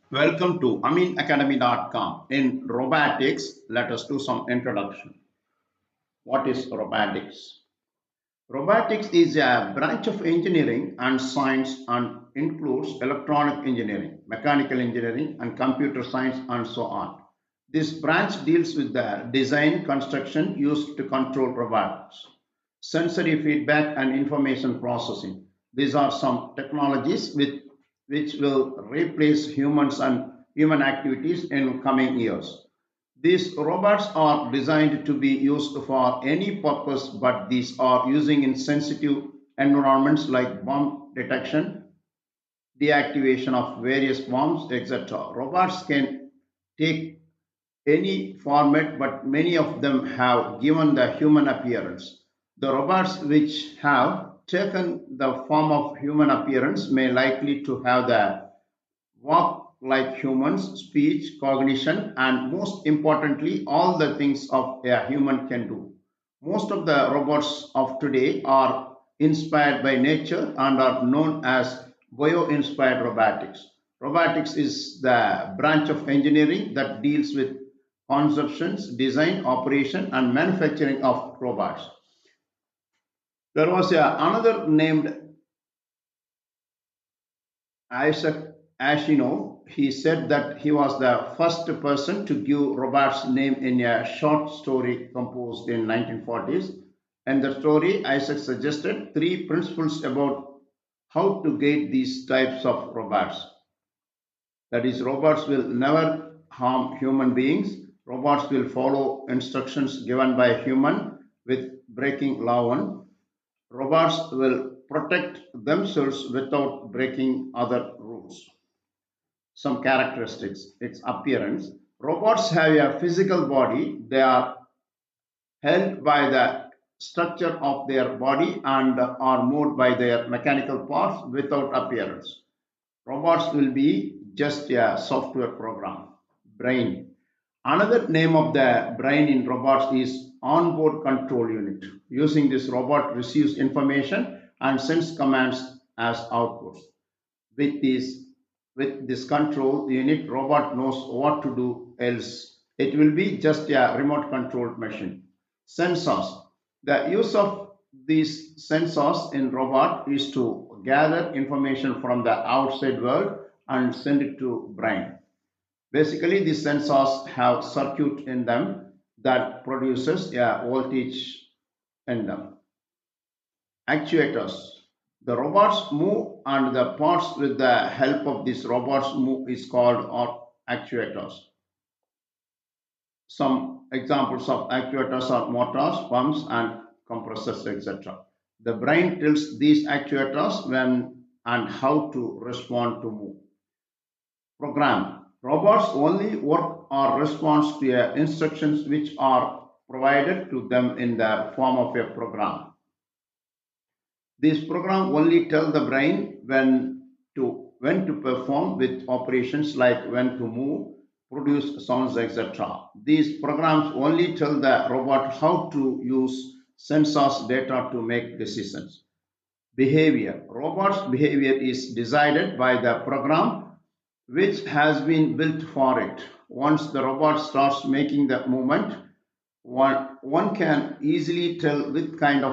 Welcome to aminacademy.com. In robotics, let us do some introduction. What is robotics? Robotics is a branch of engineering and science and includes electronic engineering, mechanical engineering, and computer science, and so on. This branch deals with the design construction used to control robots, sensory feedback, and information processing. These are some technologies which will replace humans and human activities in coming years. These robots are designed to be used for any purpose, but these are using in sensitive environments like bomb detection, deactivation of various bombs, etc. Robots can take any format, but many of them have given the human appearance. The robots which have taken the form of human appearance may likely to have the walk like humans, speech, cognition, and most importantly, all the things of a human can do. Most of the robots of today are inspired by nature and are known as bio-inspired robotics. Robotics is the branch of engineering that deals with conceptions, design, operation, and manufacturing of robots. There was another named Isaac Ashino. He said that he was the first person to give robots name in a short story composed in 1940s. And the story, Isaac suggested three principles about how to guide these types of robots. That is, robots will never harm human beings. Robots will follow instructions given by a human with breaking law one. Robots will protect themselves without breaking other rules. Some characteristics, its appearance. Robots have a physical body. They are held by the structure of their body and are moved by their mechanical parts without appearance. Robots will be just a software program. Brain. Another name of the brain in robots is onboard control unit. Using this, robot receives information and sends commands as outputs. With this, with this control unit, robot knows what to do else. It will be just a remote controlled machine. Sensors. The use of these sensors in robot is to gather information from the outside world and send it to brain. Basically, these sensors have circuit in them that produces a voltage in them. Actuators. The robots move and the parts with the help of these robots move is called or actuators. Some examples of actuators are motors, pumps, and compressors, etc. The brain tells these actuators when and how to respond to move. Program. Robots only work or respond to instructions which are provided to them in the form of a program. This program only tell the brain when to perform with operations like when to move, produce sounds, etc. These programs only tell the robot how to use sensors data to make decisions. Behavior. Robot's behavior is decided by the program which has been built for it. Once the robot starts making the movement, one can easily tell which kind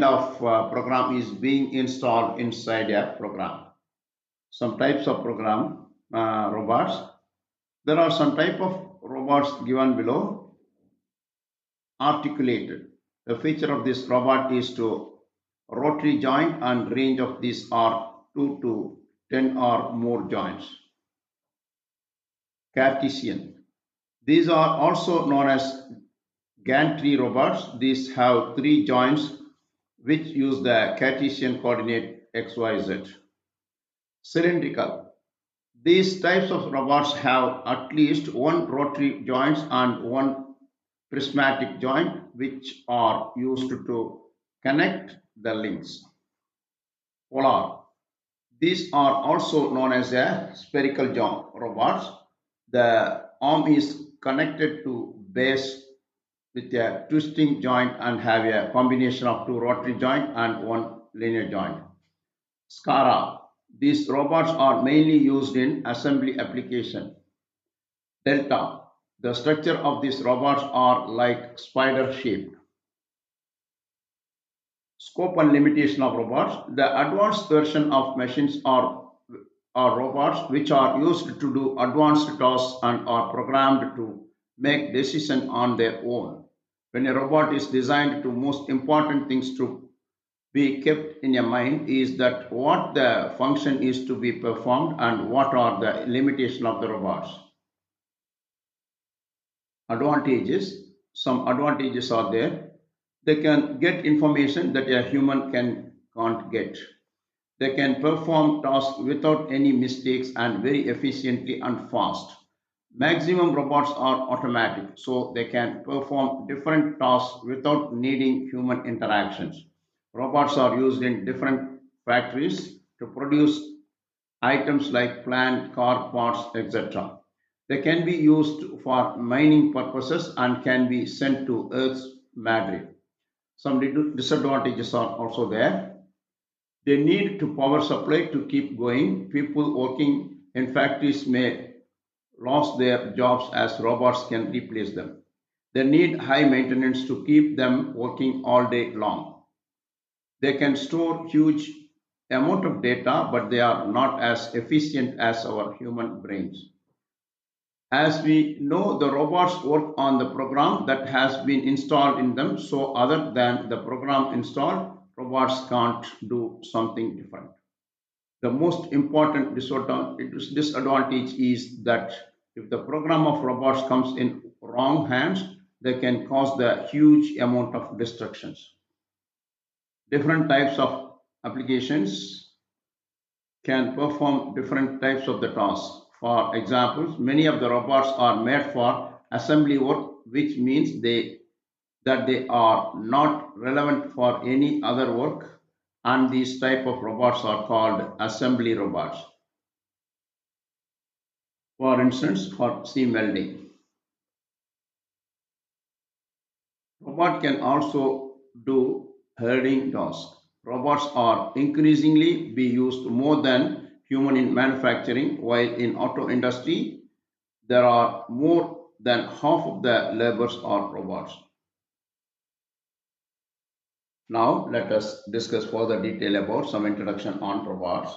of program is being installed inside a program. Some types of program robots. There are some type of robots given below. Articulated. The feature of this robot is to rotary joint and range of these are 2 to 10 or more joints. Cartesian. These are also known as gantry robots. These have three joints which use the Cartesian coordinate XYZ. Cylindrical. These types of robots have at least one rotary joint and one prismatic joint which are used to connect the links. Polar. These are also known as a spherical robots. The arm is connected to base with a twisting joint and have a combination of two rotary joint and one linear joint. SCARA. These robots are mainly used in assembly application. Delta. The structure of these robots are like spider shaped. Scope and limitation of robots. The advanced version of machines are robots which are used to do advanced tasks and are programmed to make decisions on their own. When a robot is designed to most important things to be kept in your mind is that what the function is to be performed and what are the limitations of the robots. Advantages. Some advantages are there. They can get information that a human can't get. They can perform tasks without any mistakes and very efficiently and fast. Maximum robots are automatic, so they can perform different tasks without needing human interactions. Robots are used in different factories to produce items like plant, car parts, etc. They can be used for mining purposes and can be sent to Earth's magnet. Some disadvantages are also there. They need to power supply to keep going. People working in factories may lose their jobs as robots can replace them. They need high maintenance to keep them working all day long. They can store huge amount of data, but they are not as efficient as our human brains. As we know, the robots work on the program that has been installed in them, so other than the program installed, robots can't do something different. The most important disadvantage is that if the program of robots comes in wrong hands, they can cause the huge amount of destructions. Different types of applications can perform different types of the tasks. For example, many of the robots are made for assembly work, which means they are not relevant for any other work, and these type of robots are called assembly robots. For instance, for seam welding, robot can also do herding tasks. Robots are increasingly be used more than human in manufacturing, while in auto industry there are more than half of the laborers are robots. Now let us discuss further detail about some introduction on robots.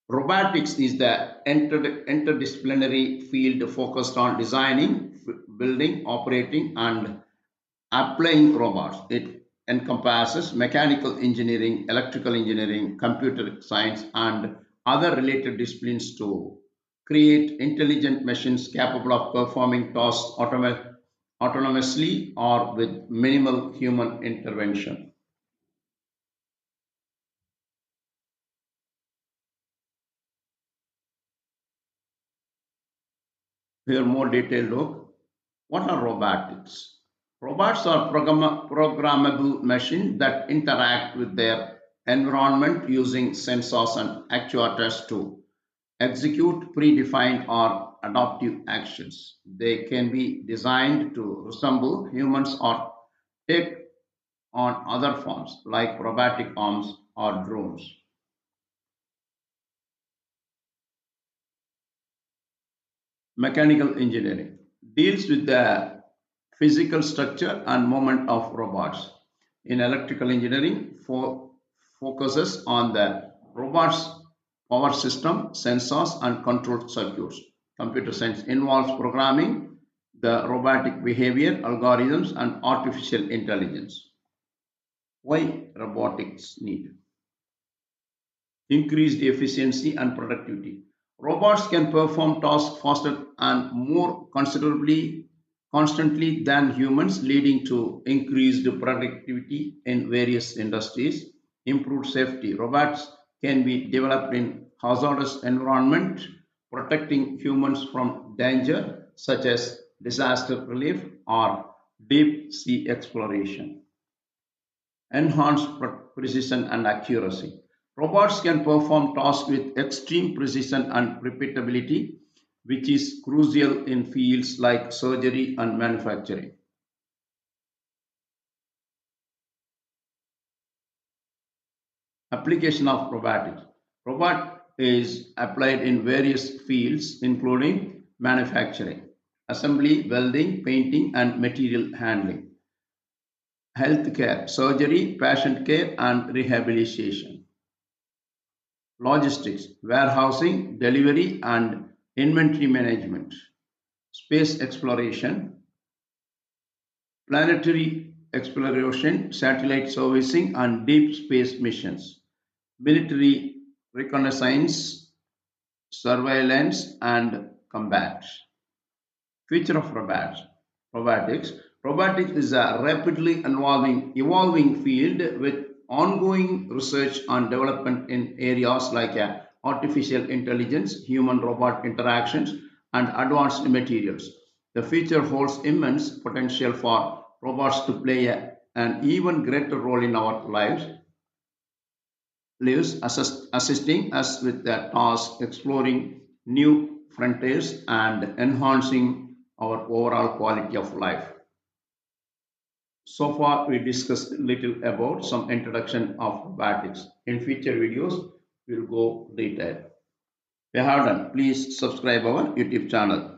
Robotics is the interdisciplinary field focused on designing, building, operating, and applying robots. It encompasses mechanical engineering, electrical engineering, computer science, and other related disciplines to create intelligent machines capable of performing tasks autonomously or with minimal human intervention. Here, more detailed look. What are robotics? Robots are programmable machines that interact with their environment using sensors and actuators to execute predefined or adaptive actions. They can be designed to resemble humans or take on other forms like robotic arms or drones. Mechanical engineering deals with the physical structure and movement of robots. In electrical engineering, focuses on the robot's power system, sensors, and control circuits. Computer science involves programming the robotic behavior, algorithms, and artificial intelligence. Why robotics need? Increased efficiency and productivity. Robots can perform tasks faster and more constantly than humans, leading to increased productivity in various industries. Improved safety. Robots can be developed in hazardous environment, protecting humans from danger such as disaster relief or deep sea exploration. Enhanced precision and accuracy. Robots can perform tasks with extreme precision and repeatability, which is crucial in fields like surgery and manufacturing. Application of robotics. Robot is applied in various fields, including manufacturing, assembly, welding, painting, and material handling, healthcare, surgery, patient care, and rehabilitation, logistics, warehousing, delivery, and inventory management, space exploration, planetary exploration, satellite servicing, and deep space missions, military reconnaissance, surveillance, and combat. Future of robotics. Robotics is a rapidly evolving field with ongoing research and development in areas like artificial intelligence, human robot interactions, and advanced materials. The future holds immense potential for robots to play an even greater role in our lives, assisting us with the task, exploring new frontiers, and enhancing our overall quality of life. So far, we discussed a little about some introduction of robotics. In future videos, we'll go detail. If you have done, please subscribe our YouTube channel.